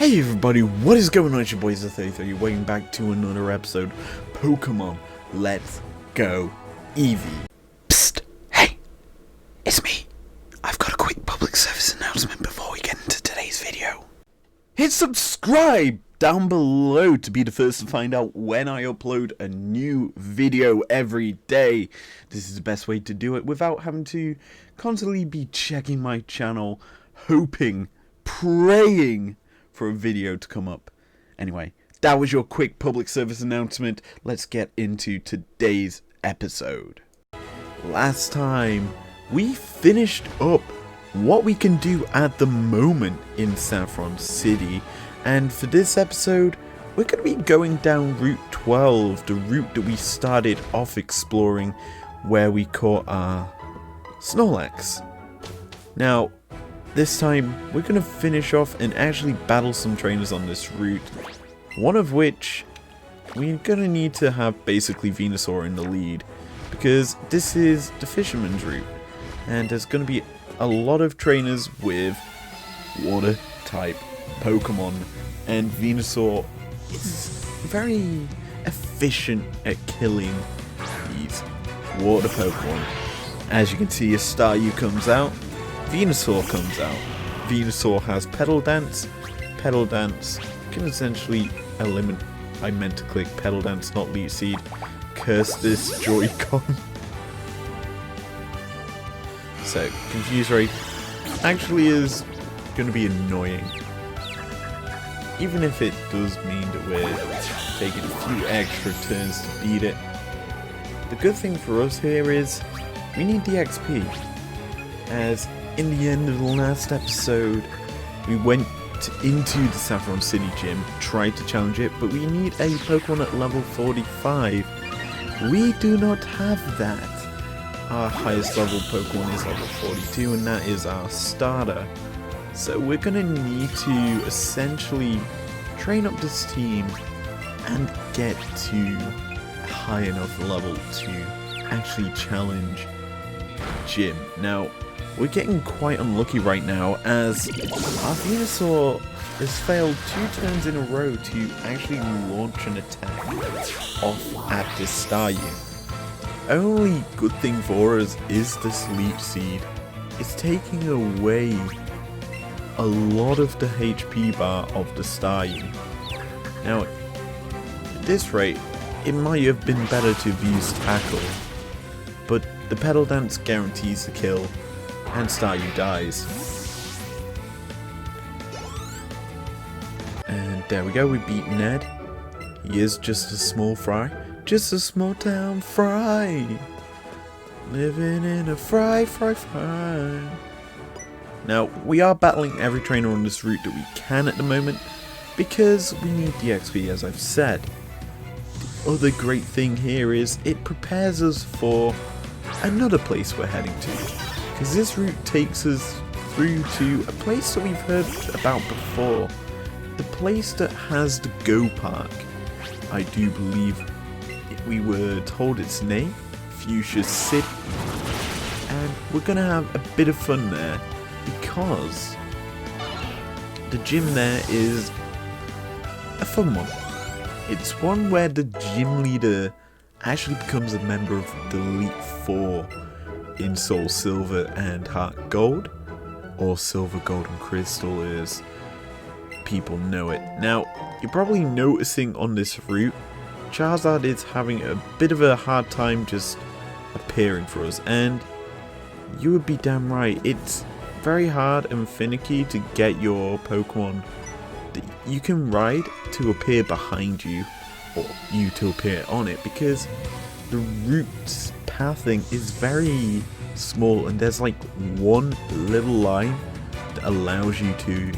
Hey everybody, what is going on? It's your boy Izlogic.business, welcome back to another episode. Pokemon, let's go, Eevee. Psst, hey, it's me. I've got a quick public service announcement before we get into today's video. Hit subscribe down below to be the first to find out when I upload a new video every day. This is the best way to do it without having to constantly be checking my channel, hoping, praying for a video to come up. Anyway, that was your quick public service announcement. Let's get into today's episode. Last time, we finished up what we can do at the moment in Saffron City, and for this episode, we're going to be going down Route 12, the route that we started off exploring where we caught our Snorlax. Now, this time, we're going to finish off and actually battle some trainers on this route. One of which, we're going to need to have basically Venusaur in the lead. Because this is the Fisherman's route. And there's going to be a lot of trainers with water type Pokemon. And Venusaur is very efficient at killing these water Pokemon. As you can see, a Staryu comes out. Venusaur comes out. Venusaur has Petal Dance. Petal Dance can essentially eliminate. I meant to click Petal Dance, not Leech Seed. Curse this Joy-Con. So, Confuse Ray actually is going to be annoying. Even if it does mean that we're taking a few extra turns to beat it. The good thing for us here is we need the XP. As in the end of the last episode, we went into the Saffron City gym, tried to challenge it, but we need a Pokemon at level 45. We do not have that. Our highest level Pokemon is level 42, and that is our starter. So we're going to need to essentially train up this team and get to a high enough level to actually challenge gym. Now, we're getting quite unlucky right now, as our Venusaur has failed 2 turns in a row to actually launch an attack off at this Staryu. Only good thing for us is this Leech Seed. It's taking away a lot of the HP bar of the Staryu. Now, at this rate, it might have been better to have used Tackle, but the Petal Dance guarantees the kill, and Staryu dies. And there we go, we beat Ned. He is just a small fry. Just a small town fry. Living in a fry. Now, we are battling every trainer on this route that we can at the moment, because we need the XP, as I've said. The other great thing here is it prepares us for another place we're heading to. Because this route takes us through to a place that we've heard about before. The place that has the Go Park. I do believe we were told its name, Fuchsia City. And we're going to have a bit of fun there, because the gym there is a fun one. It's one where the gym leader actually becomes a member of the Elite Four in Soul Silver and Heart Gold, or Silver Gold and Crystal as people know it. Now, you're probably noticing on this route, Charizard is having a bit of a hard time just appearing for us, and you would be damn right, it's very hard and finicky to get your Pokemon that you can ride to appear behind you, or you to appear on it, because the route's pathing is very small, and there's like one little line that allows you to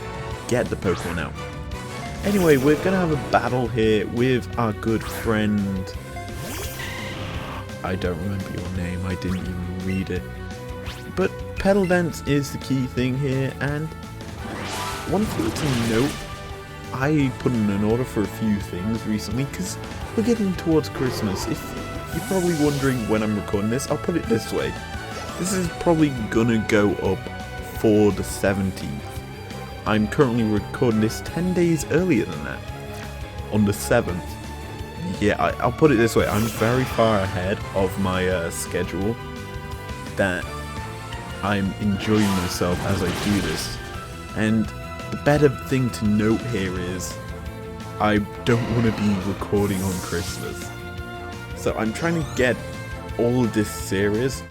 get the Pokemon out. Anyway, we're gonna have a battle here with our good friend. I don't remember your name, I didn't even read it. But Petal Dance is the key thing here, and one thing to note, I put in an order for a few things recently because we're getting towards Christmas. If you're probably wondering when I'm recording this, I'll put it this way. This is probably gonna go up for the 17th. I'm currently recording this 10 days earlier than that, on the 7th. Yeah, I'll put it this way, I'm very far ahead of my schedule, that I'm enjoying myself as I do this. And the better thing to note here is, I don't want to be recording on Christmas. So I'm trying to get all of this series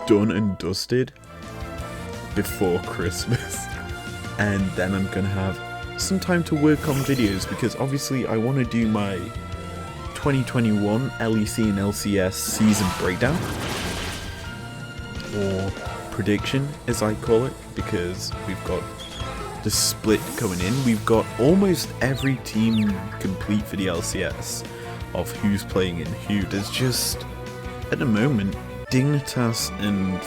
done and dusted before Christmas. And then I'm going to have some time to work on videos, because obviously I want to do my 2021 LEC and LCS season breakdown, or prediction as I call it, because we've got the split coming in. We've got almost every team complete for the LCS of who's playing in who. There's just, at the moment, Dignitas and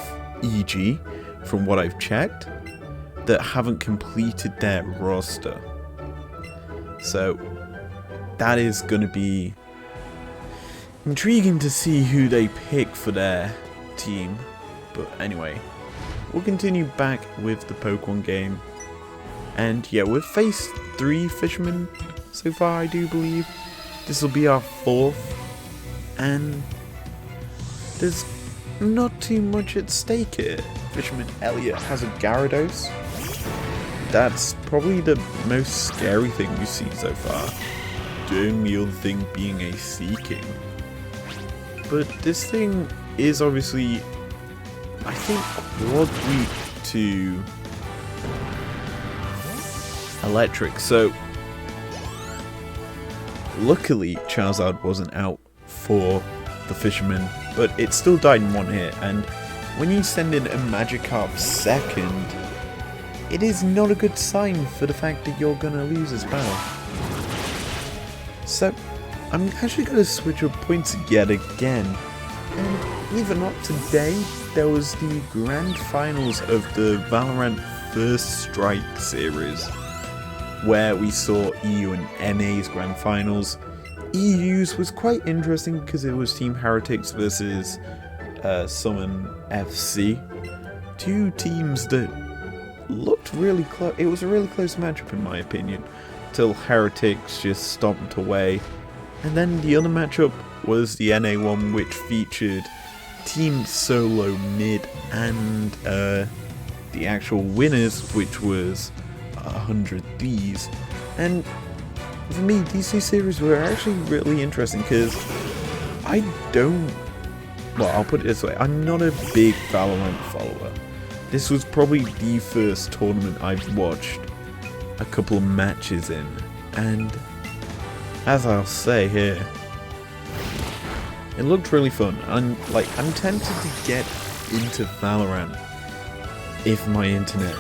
EG, from what I've checked, that haven't completed their roster. So that is going to be intriguing to see who they pick for their team. But anyway, we'll continue back with the Pokemon game. And yeah, we've faced 3 fishermen so far, I do believe. This will be our 4th. And there's not too much at stake here. Fisherman Elliot has a Gyarados. That's probably the most scary thing we've seen so far. The only other thing being a Seaking. But this thing is obviously, I think, quad weak to electric. So luckily Charizard wasn't out for the fisherman, but it still died in 1 hit. And when you send in a Magikarp second, it is not a good sign for the fact that you're gonna lose this battle. So I'm actually gonna switch up points yet again. And believe it or not, today there was the grand finals of the Valorant First Strike series, where we saw EU and NA's grand finals. EU's was quite interesting because it was Team Heretics versus Summon FC. 2 teams that looked really close. It was a really close matchup in my opinion, till Heretics just stomped away. And then the other matchup was the NA one, which featured Team Solo Mid and the actual winners, which was 100 Thieves. And for me, these 2 series were actually really interesting, because I'll put it this way, I'm not a big Valorant follower. This was probably the first tournament I've watched a couple of matches in, and as I'll say here, it looked really fun. I'm tempted to get into Valorant if my internet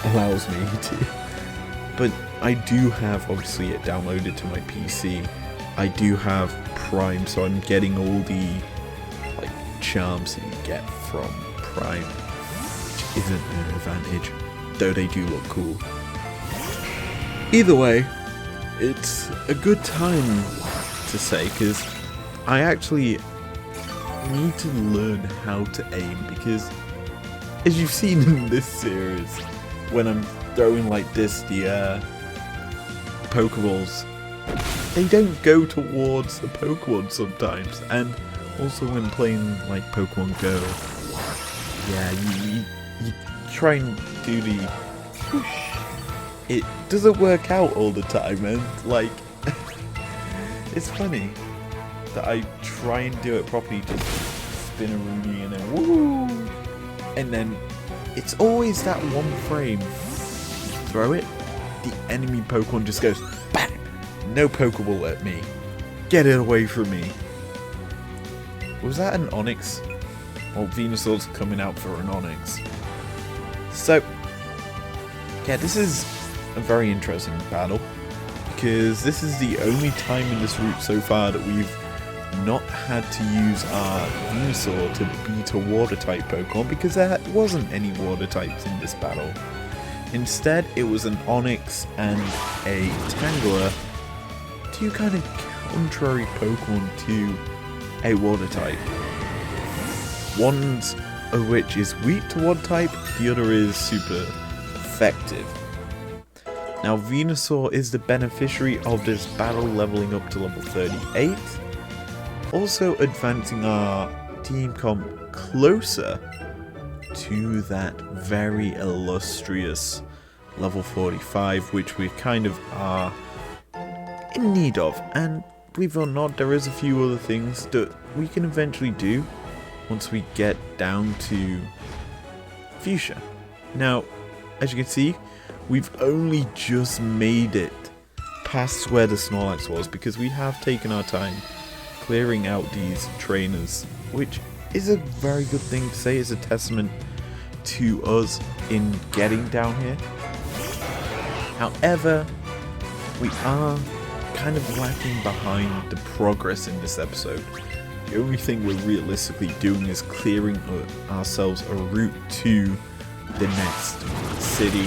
allows me to. But I do have, obviously, it downloaded to my PC. I do have Prime, so I'm getting all the charms that you get from Prime, which isn't an advantage, though they do look cool. Either way, it's a good time to say, because I actually need to learn how to aim, because as you've seen in this series, when I'm throwing like this, the Pokeballs, they don't go towards the Pokemon sometimes. And also when playing like Pokemon Go, yeah, you try and do the push. It doesn't work out all the time, and like it's funny that I try and do it properly, just spin a Rooney and then woo, and then it's always that one frame. Throw it, the enemy Pokemon just goes bang. No Pokeball at me. Get it away from me. Was that an Onyx? Well, Venusaur's coming out for an Onyx. So, yeah, this is a very interesting battle, because this is the only time in this route so far that we've not had to use our Venusaur to beat a Water-type Pokemon, because there wasn't any Water-types in this battle. Instead, it was an Onyx and a Tangela, 2 kind of contrary Pokemon to a Water-type. One of which is weak to Water-type, the other is super effective. Now Venusaur is the beneficiary of this battle, leveling up to level 38, also advancing our team comp closer to that very illustrious level 45, which we kind of are in need of. And believe it or not, there is a few other things that we can eventually do once we get down to Fuchsia. Now, as you can see, we've only just made it past where the Snorlax was, because we have taken our time clearing out these trainers, which is a very good thing to say. It's a testament to us in getting down here. However, we are kind of lacking behind the progress in this episode. The only thing we're realistically doing is clearing ourselves a route to the next city,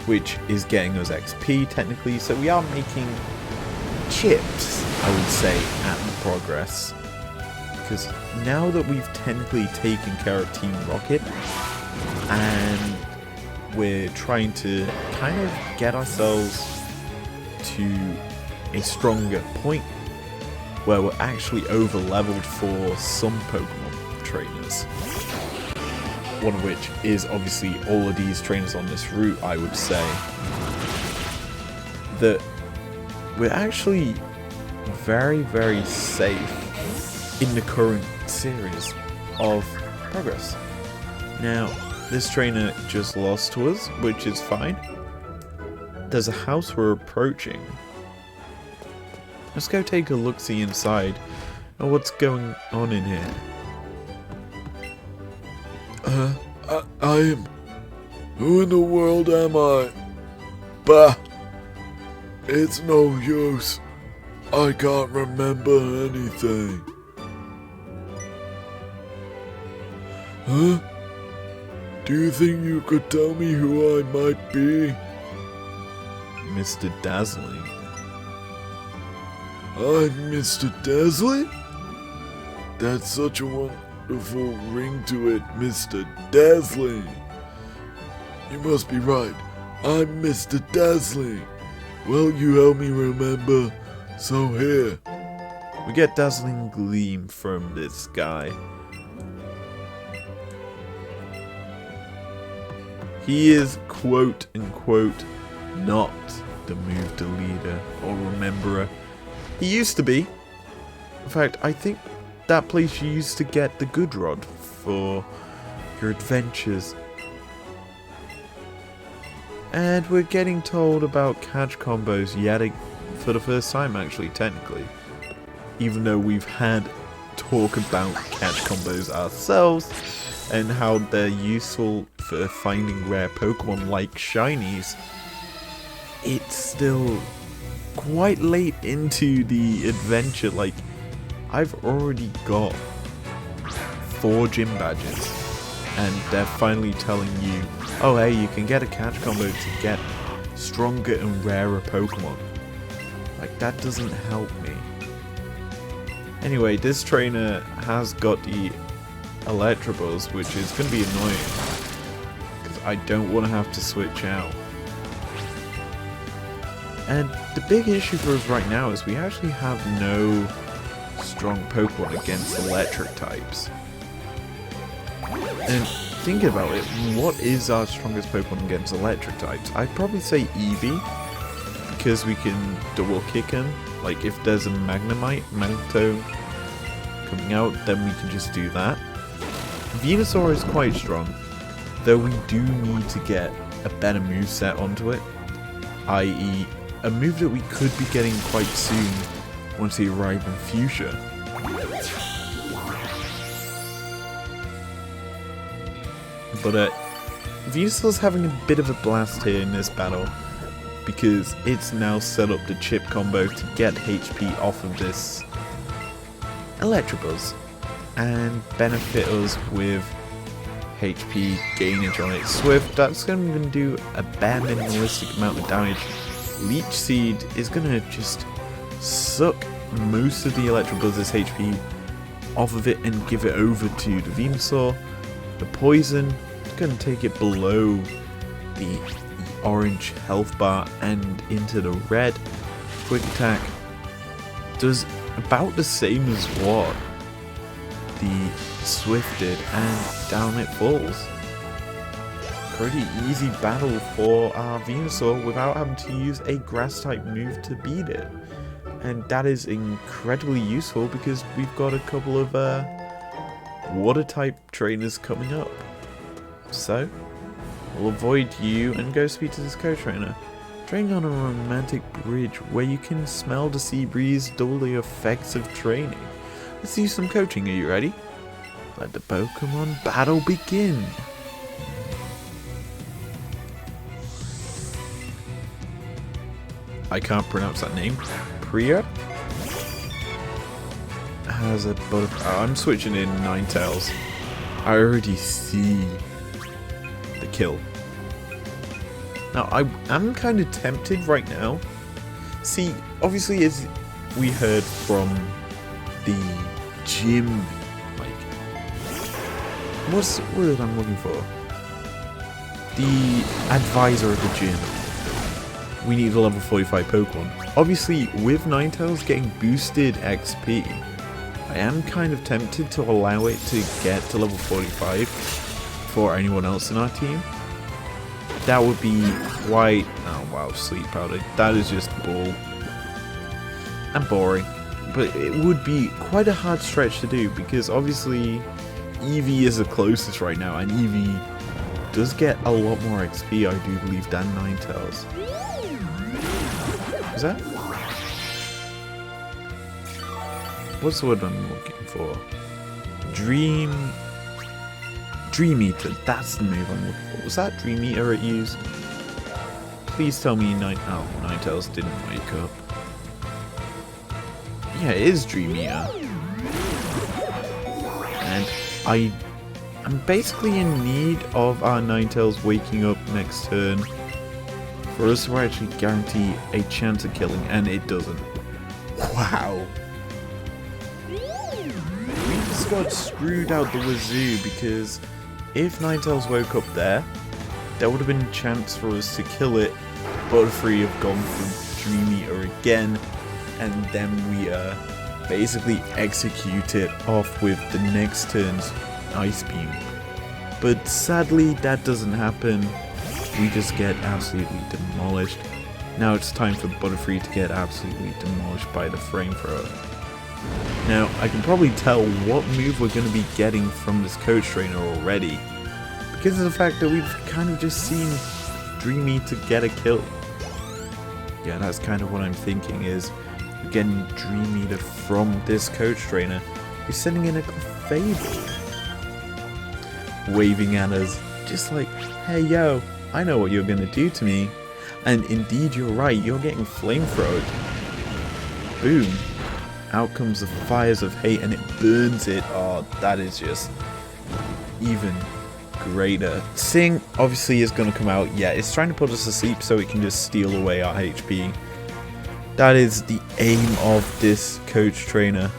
which is getting us XP technically, so we are making chips, I would say, at the progress. Because now that we've technically taken care of Team Rocket, and we're trying to kind of get ourselves to a stronger point where we're actually over leveled for some Pokemon trainers. One of which is obviously all of these trainers on this route, I would say. That we're actually very, very safe in the current series of progress. Now, this trainer just lost to us, which is fine. There's a house we're approaching. Let's go take a look-see inside at what's going on in here. I am... Who in the world am I? Bah! It's no use. I can't remember anything. Huh? Do you think you could tell me who I might be? Mr. Dazzling. I'm Mr. Dazzling? That's such a wonderful ring to it, Mr. Dazzling. You must be right. I'm Mr. Dazzling. Well, you help me remember, so here. We get Dazzling Gleam from this guy. He is, quote unquote, not the move deleter or rememberer. He used to be. In fact, I think that place you used to get the good rod for your adventures. And we're getting told about catch combos yet for the first time, actually, technically. Even though we've had talk about catch combos ourselves and how they're useful for finding rare Pokemon like shinies, it's still quite late into the adventure. Like, I've already got 4 gym badges, and they're finally telling you, oh hey, you can get a catch combo to get stronger and rarer Pokemon. Like, that doesn't help me. Anyway, this trainer has got the Electabuzz, which is going to be annoying, because I don't want to have to switch out. And the big issue for us right now is we actually have no strong Pokemon against electric types. And thinking about it, what is our strongest Pokemon against electric types? I'd probably say Eevee, because we can double kick him. Like, if there's a Magneto coming out, then we can just do that. Venusaur is quite strong, though we do need to get a better moveset onto it, i.e. a move that we could be getting quite soon once we arrive in Fuchsia. But Venusaur's having a bit of a blast here in this battle, because it's now set up the chip combo to get HP off of this Electabuzz and benefit us with HP gainage on its Swift. That's going to do a bare minimalistic amount of damage. Leech Seed is going to just suck most of the Electabuzz's HP off of it and give it over to the Venusaur. The Poison is going to take it below the orange health bar and into the red. Quick attack does about the same as what the Swift did, and down it falls. Pretty easy battle for our Venusaur without having to use a grass type move to beat it. And that is incredibly useful because we've got a couple of water type trainers coming up. So, we'll avoid you and go speak to this coach trainer. Training on a romantic bridge where you can smell the sea breeze, double the effects of training. Let's do some coaching, are you ready? Let the Pokemon battle begin! I can't pronounce that name. Priya? Has a butterfly. I'm switching in Ninetales. I already see the kill. Now, I'm kind of tempted right now. See, obviously, as we heard from the gym, like, what's the word I'm looking for? The advisor of the gym. We need a level 45 Pokemon. Obviously, with Ninetales getting boosted XP, I am kind of tempted to allow it to get to level 45 for anyone else in our team. That would be quite... Oh wow, Sleep Powder. That is just bull. And boring. But it would be quite a hard stretch to do because obviously Eevee is the closest right now, and Eevee does get a lot more XP, I do believe, than Ninetales. Is that? What's the word I'm looking for? Dream Eater. That's the move I'm looking for. Was that Dream Eater it used? Please tell me Ninetales didn't wake up. Yeah, it is Dream Eater. And I'm basically in need of our Ninetales waking up next turn for us to actually guarantee a chance of killing, and it doesn't. Wow. We just got screwed out the wazoo because if Ninetales woke up there would have been a chance for us to kill it, but Butterfree have gone for Dream Eater again, and then we basically execute it off with the next turn's Ice Beam. But sadly that doesn't happen. We just get absolutely demolished. Now it's time for Butterfree to get absolutely demolished by the Frame Thrower. Now, I can probably tell what move we're going to be getting from this coach trainer already, because of the fact that we've kind of just seen Dream Eater get a kill. Yeah, that's kind of what I'm thinking, is we're getting Dream Eater from this coach trainer who's sending in a Clefable, waving at us, just like, hey yo, I know what you're going to do to me. And indeed, you're right, you're getting flamethrowed. Boom. Out comes the fires of hate and it burns it. Oh, that is just even greater. Sing obviously is going to come out. Yeah, it's trying to put us to sleep so it can just steal away our HP. That is the aim of this coach trainer.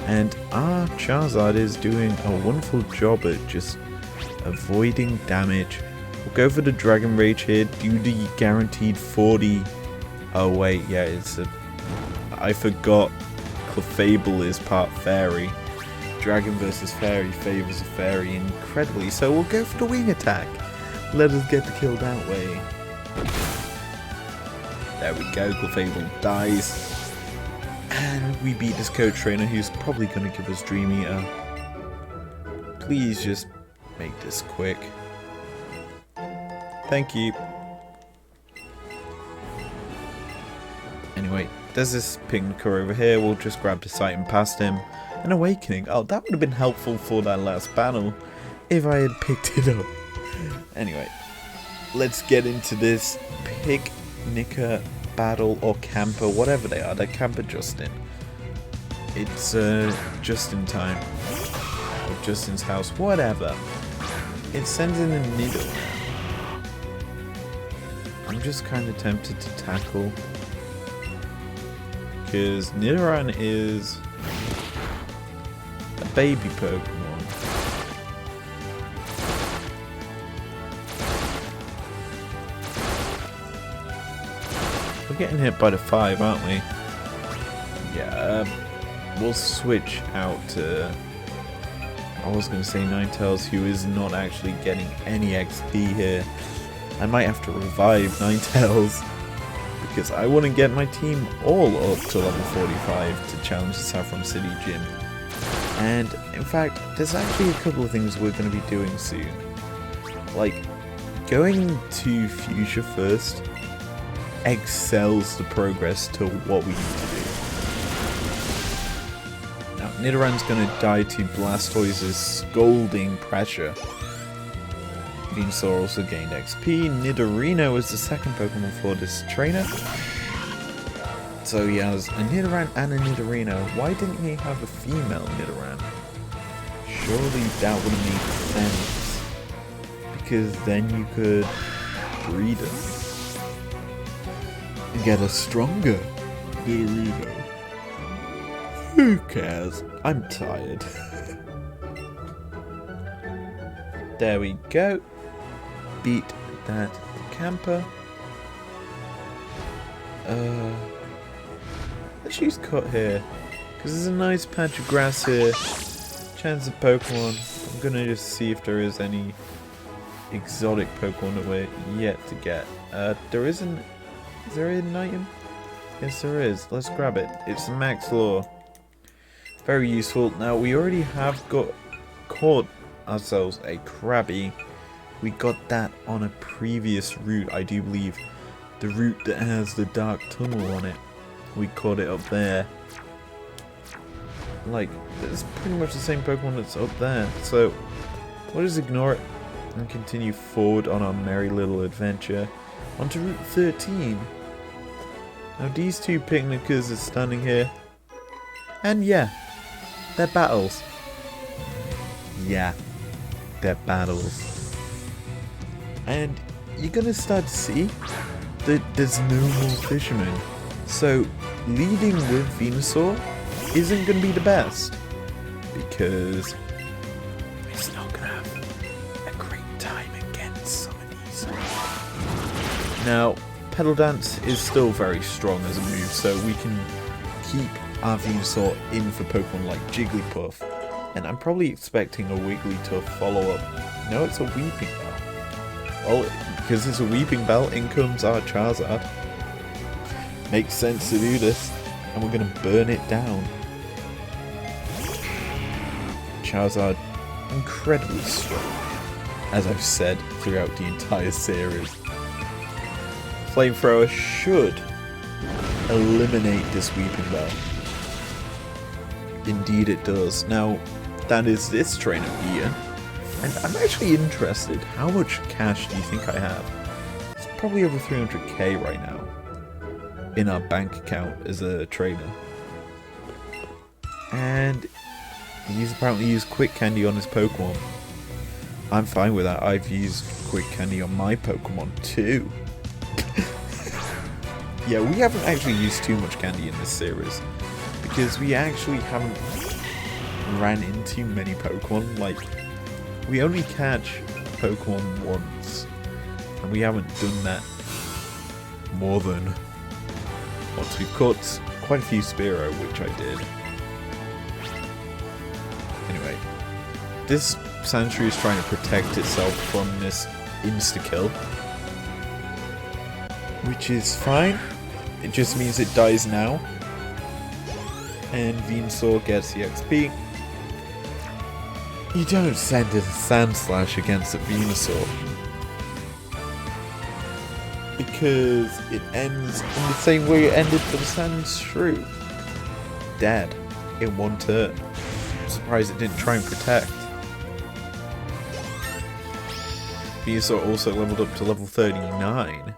And our Charizard is doing a wonderful job at just avoiding damage. We'll go for the Dragon Rage here, do the guaranteed 40. Oh wait, yeah, I forgot Clefable is part Fairy. Dragon versus Fairy favors a Fairy incredibly, so we'll go for the Wing Attack. Let us get the kill that way. There we go, Clefable dies. And we beat this coach trainer who's probably going to give us Dream Eater. Please just make this quick. Thank you. Anyway, there's this Pignicker over here. We'll just grab the Titan past him. An Awakening. Oh, that would have been helpful for that last battle if I had picked it up. Anyway, let's get into this Pignicker battle or camper, whatever they are. They're camper Justin. It's just in time. Or Justin's house, whatever. It sends in a Nido. I'm just kind of tempted to tackle, because Nidoran is a baby Pokemon. We're getting hit by the 5, aren't we? Yeah, we'll switch out to... I was going to say Ninetales, who is not actually getting any XP here. I might have to revive Ninetales, because I want to get my team all up to level 45 to challenge the Saffron City Gym. And, in fact, there's actually a couple of things we're going to be doing soon. Like, going to Fuchsia first excels the progress to what we need to do. Now, Nidorann's going to die to Blastoise's Scalding Pressure. Venusaur also gained XP. Nidorino is the second Pokemon for this trainer. So he has a Nidoran and a Nidorino. Why didn't he have a female Nidoran? Surely that would make sense. Because then you could breed them. And get a stronger Nidorino. Who cares? I'm tired. There we go. Beat that camper. Let's use Cut here, because there's a nice patch of grass here. Chance of Pokemon. I'm gonna just see if there is any exotic Pokemon that we're yet to get. There isn't. Is there an item? Yes, there is. Let's grab it. It's the Max Lure. Very useful. Now we already have caught ourselves a Krabby. We got that on a previous route, I do believe. The route that has the dark tunnel on it. We caught it up there. Like, it's pretty much the same Pokemon that's up there. So, we'll just ignore it and continue forward on our merry little adventure. On to Route 13. Now, these two picnickers are standing here. And yeah, they're battles. Yeah, they're battles. And you're gonna start to see that there's no more fishermen. So, leading with Venusaur isn't going to be the best, because it's not going to have a great time against some of these. Now, Petal Dance is still very strong as a move, so we can keep our Venusaur in for Pokemon like Jigglypuff, and I'm probably expecting a Wigglytuff follow-up. No, it's a Weeping Bell. Well, because it's a Weeping Bell, in comes our Charizard. Makes sense to do this, and we're going to burn it down. Charizard, incredibly strong, as I've said throughout the entire series. Flamethrower should eliminate this Weeping Bell. Indeed it does. Now, that is this trainer, Ian, and I'm actually interested, how much cash do you think I have? It's probably over 300k right now in our bank account as a trainer. And he's apparently used Quick Candy on his Pokemon. I'm fine with that. I've used Quick Candy on my Pokemon too. Yeah, we haven't actually used too much candy in this series, because we actually haven't ran into many Pokemon. Like, we only catch Pokemon once, and we haven't done that more than once. We've caught quite a few Spearow, which I did. Anyway, this Sandshrew is trying to protect itself from this insta-kill, which is fine. It just means it dies now, and Venusaur gets the XP. You don't send a Sand Slash against a Venusaur, because it ends in the same way it ended for the Sandshrew. Dead in one turn. I'm surprised it didn't try and protect. Venusaur also leveled up to level 39.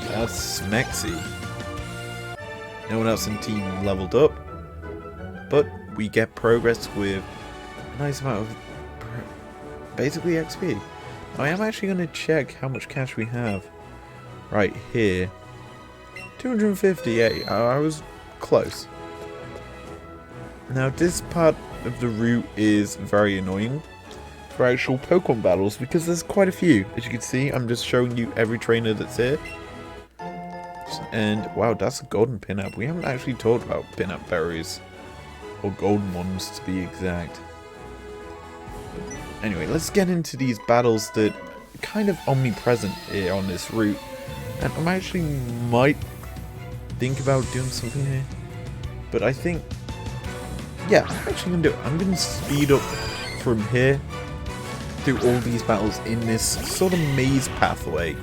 That's smexy. No one else in the team leveled up, but we get progress with a nice amount of basically XP. I am actually going to check how much cash we have right here. 258. I was close. Now this part of the route is very annoying for actual Pokemon battles, because there's quite a few. As you can see, I'm just showing you every trainer that's here. So And wow, that's a golden pinup. We haven't actually talked about pinup berries. Or golden ones, to be exact. Anyway, let's get into these battles that are kind of omnipresent here on this route. And I actually might think about doing something here. But I think, yeah, I'm actually going to do it. I'm going to speed up from here through all these battles in this sort of maze pathway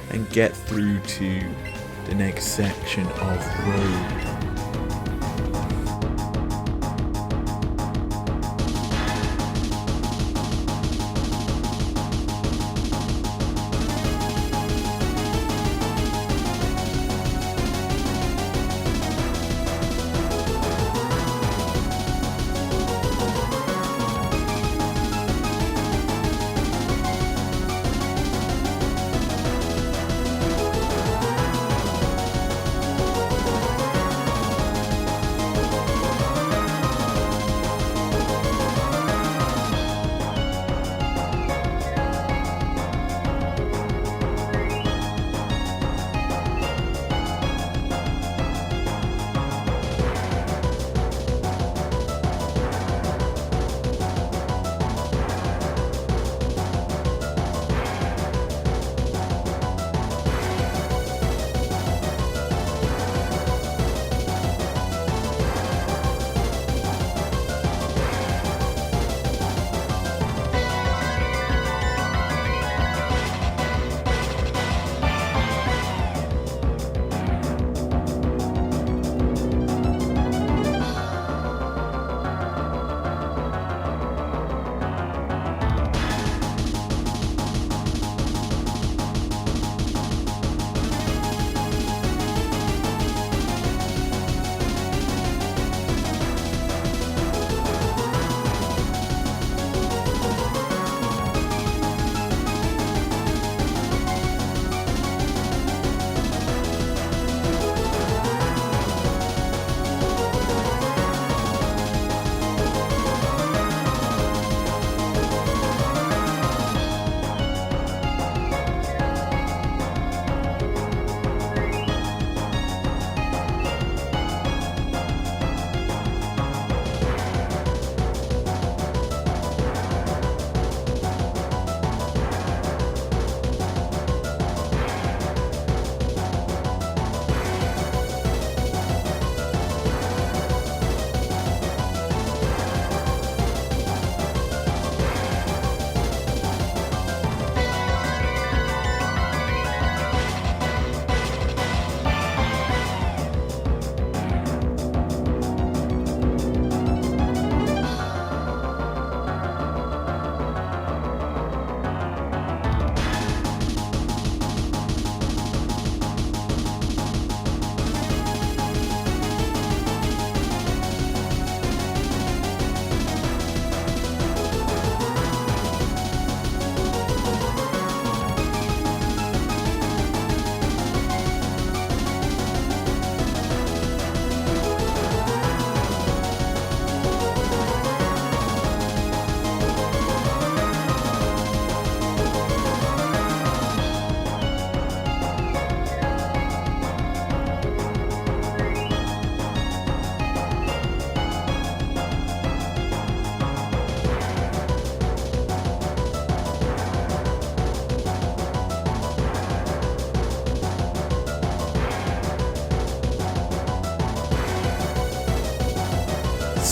and get through to the next section of road.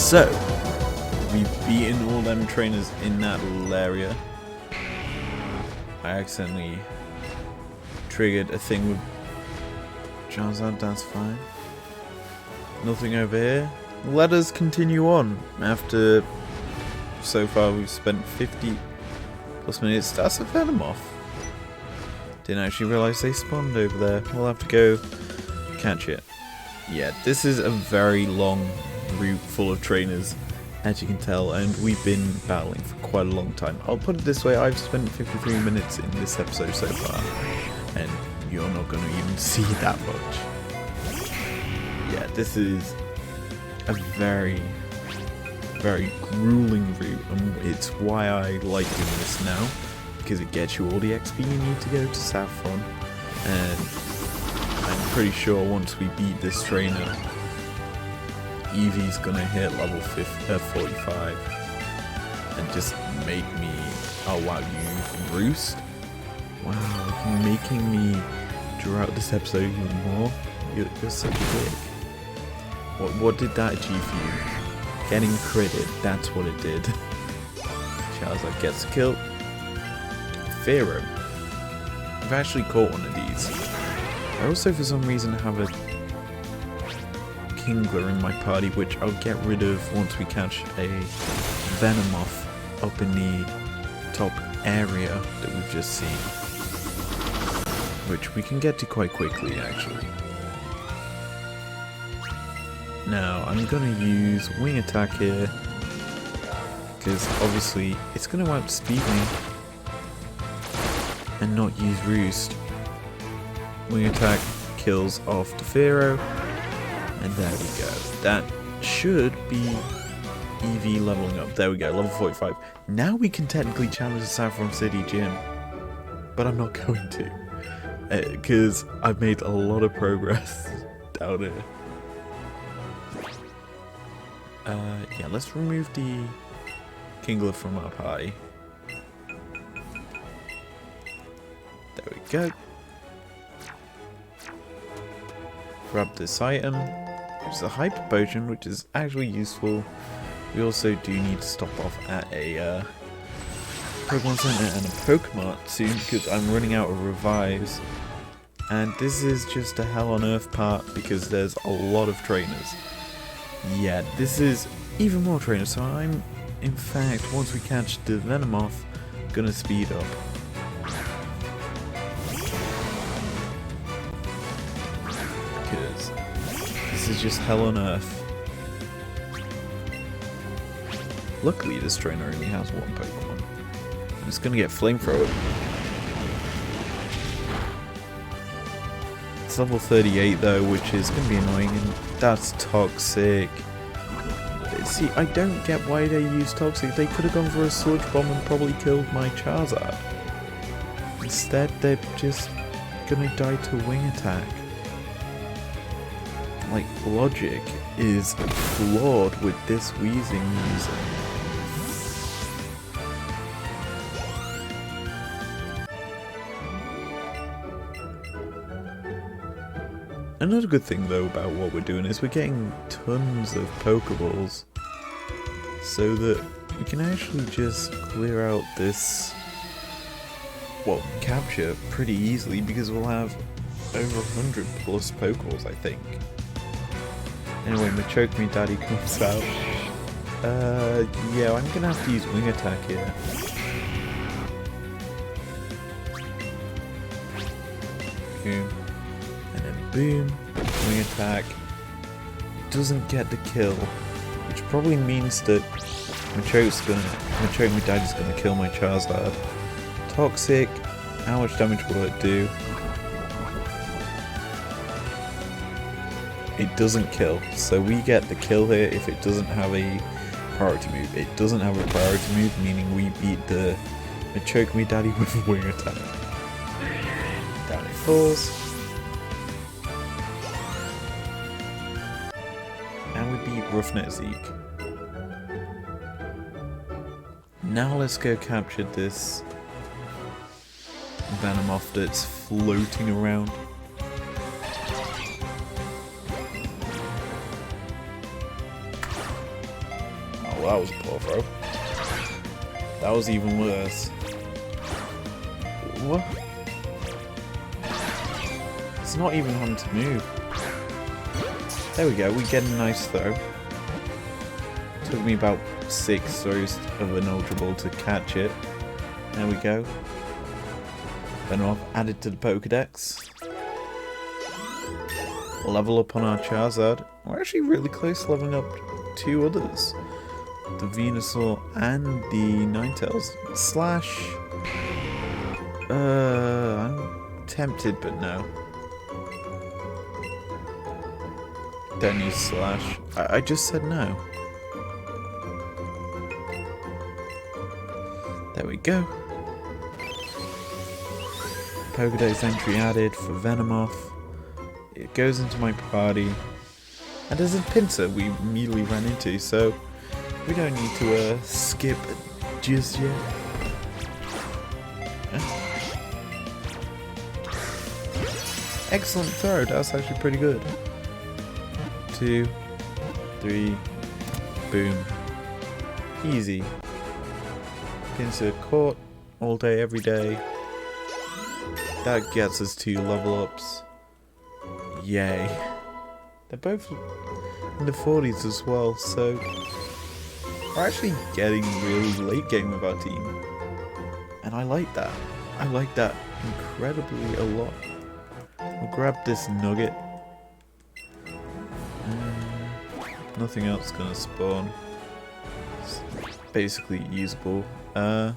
So, we've beaten all them trainers in that little area. I accidentally triggered a thing with Charizard, that's fine. Nothing over here. Let us continue on. After, so far we've spent 50 plus minutes. That's a Venomoth. Didn't actually realise they spawned over there. We'll have to go catch it. Yeah, this is a very long route full of trainers, as you can tell, and we've been battling for quite a long time. I'll put it this way, I've spent 53 minutes in this episode so far, and you're not going to even see that much. Yeah, this is a very, very grueling route, and it's why I like doing this now, because it gets you all the XP you need to go to Saffron, and I'm pretty sure once we beat this trainer, Eevee's gonna hit level 45 and just make me... Oh wow, you roost? Wow, you're making me draw out this episode even more. You're such a dick. What did that achieve for you? Getting critted, that's what it did. Charizard gets killed. Pharaoh. I've actually caught one of these. I also for some reason have a Kingler in my party, which I'll get rid of once we catch a Venomoth up in the top area that we've just seen. Which we can get to quite quickly actually. Now I'm going to use Wing Attack here, because obviously it's going to outspeed me and not use Roost. Wing Attack kills off the Pharaoh, and there we go. That should be Eevee leveling up. There we go, level 45. Now we can technically challenge the Saffron City Gym, but I'm not going to, because I've made a lot of progress down here. Yeah, let's remove the Kingler from up high. There we go. Grab this item, which is a Hyper Potion, which is actually useful. We also do need to stop off at a Pokemon Center and a Pokemon soon, because I'm running out of revives. And this is just a hell on earth part, because there's a lot of trainers. Yeah, this is even more trainers, so I'm, in fact, once we catch the Venomoth, gonna speed up. Because this is just hell on earth. Luckily, this trainer only has one Pokemon. I'm just gonna get Flamethrower. It's level 38 though, which is gonna be annoying, and that's Toxic. See, I don't get why they use Toxic. They could have gone for a Sludge Bomb and probably killed my Charizard. Instead, they're just gonna die to Wing Attack. Like, logic is flawed with this Weezing user. Another good thing though about what we're doing is we're getting tons of Pokeballs, so that we can actually just clear out this, well, capture pretty easily, because we'll have over 100 plus Pokeballs, I think. Anyway, Machoke Me Daddy comes out. Yeah, I'm gonna have to use Wing Attack here. Boom. And then boom. Wing Attack. Doesn't get the kill, which probably means that Machoke Me Daddy's gonna kill my Charizard. Toxic. How much damage will it do? It doesn't kill, so we get the kill here if it doesn't have a priority move. It doesn't have a priority move, meaning we beat the Machoke Me Daddy with a Wing Attack. Down it falls. And we beat Roughneck Zeke. Now let's go capture this Venomoth that's floating around. Oh, that was a poor throw. That was even worse. What? It's not even having to move. There we go, we get a nice throw. Took me about 6 throws of an Ultra Ball to catch it. There we go. Venomoth added to the Pokedex. Level up on our Charizard. We're actually really close to leveling up 2 others. The Venusaur and the Ninetales. Slash. I'm tempted, but no. Don't use Slash. I just said no. There we go. Pokedex entry added for Venomoth. goes into my party. And there's a pincer we immediately ran into, so we don't need to skip just yet. Excellent throw, that's actually pretty good. 2, 3, boom. Easy. Pincer caught all day, every day. That gets us 2 level ups. Yay. They're both in the 40s as well, so we're actually getting really late game with our team. And I like that. I like that incredibly a lot. I'll grab this nugget. Nothing else gonna spawn. It's basically usable. I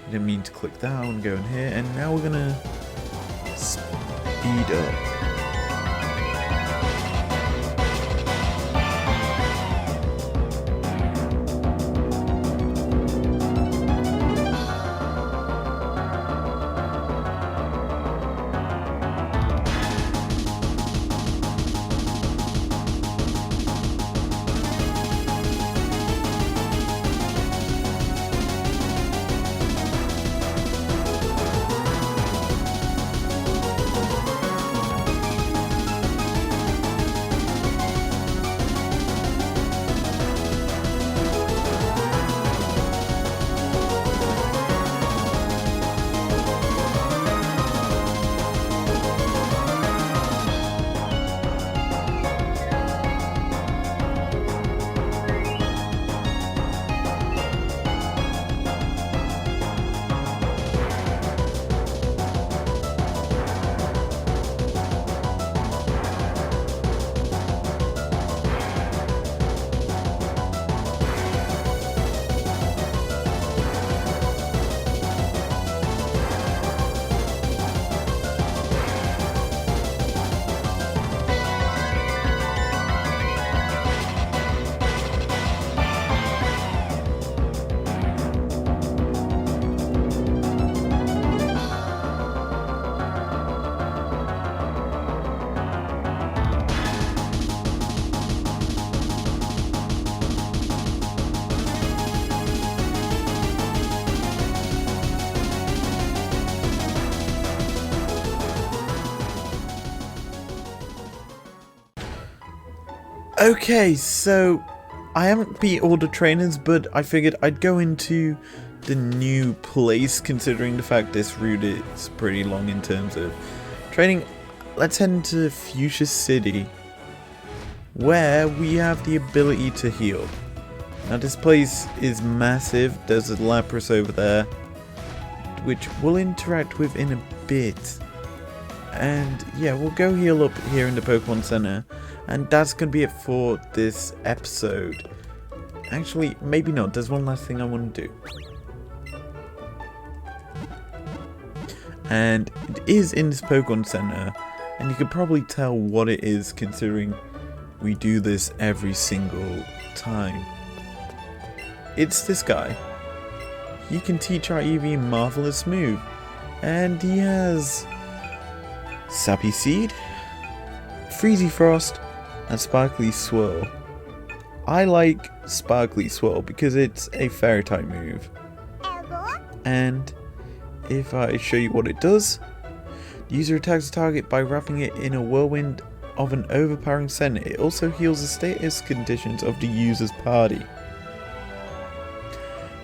didn't mean to click that one, go in here, and now we're gonna speed up. Okay, so I haven't beat all the trainers, but I figured I'd go into the new place, considering the fact this route is pretty long in terms of training. Let's head into Fuchsia City, where we have the ability to heal. Now this place is massive. There's a Lapras over there, which we'll interact with in a bit. And yeah, we'll go heal up here in the Pokemon Center. And that's going to be it for this episode. Actually, maybe not. There's one last thing I want to do. And it is in this Pokemon Center. And you can probably tell what it is, considering we do this every single time. It's this guy. He can teach our Eevee a marvelous move. And he has Sappy Seed, Freezy Frost, and Sparkly Swirl. I like Sparkly Swirl because it's a fairy type move. And if I show you what it does, the user attacks the target by wrapping it in a whirlwind of an overpowering scent. It also heals the status conditions of the user's party.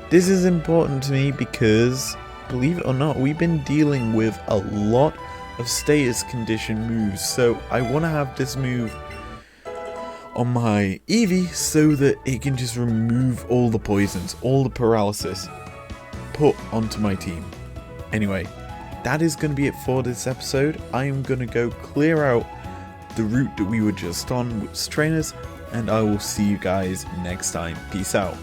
This is important to me because, believe it or not, we've been dealing with a lot of status condition moves, so I want to have this move on my Eevee so that it can just remove all the poisons, all the paralysis put onto my team. Anyway, that is going to be it for this episode. I am going to go clear out the route that we were just on with trainers, and I will see you guys next time. Peace out.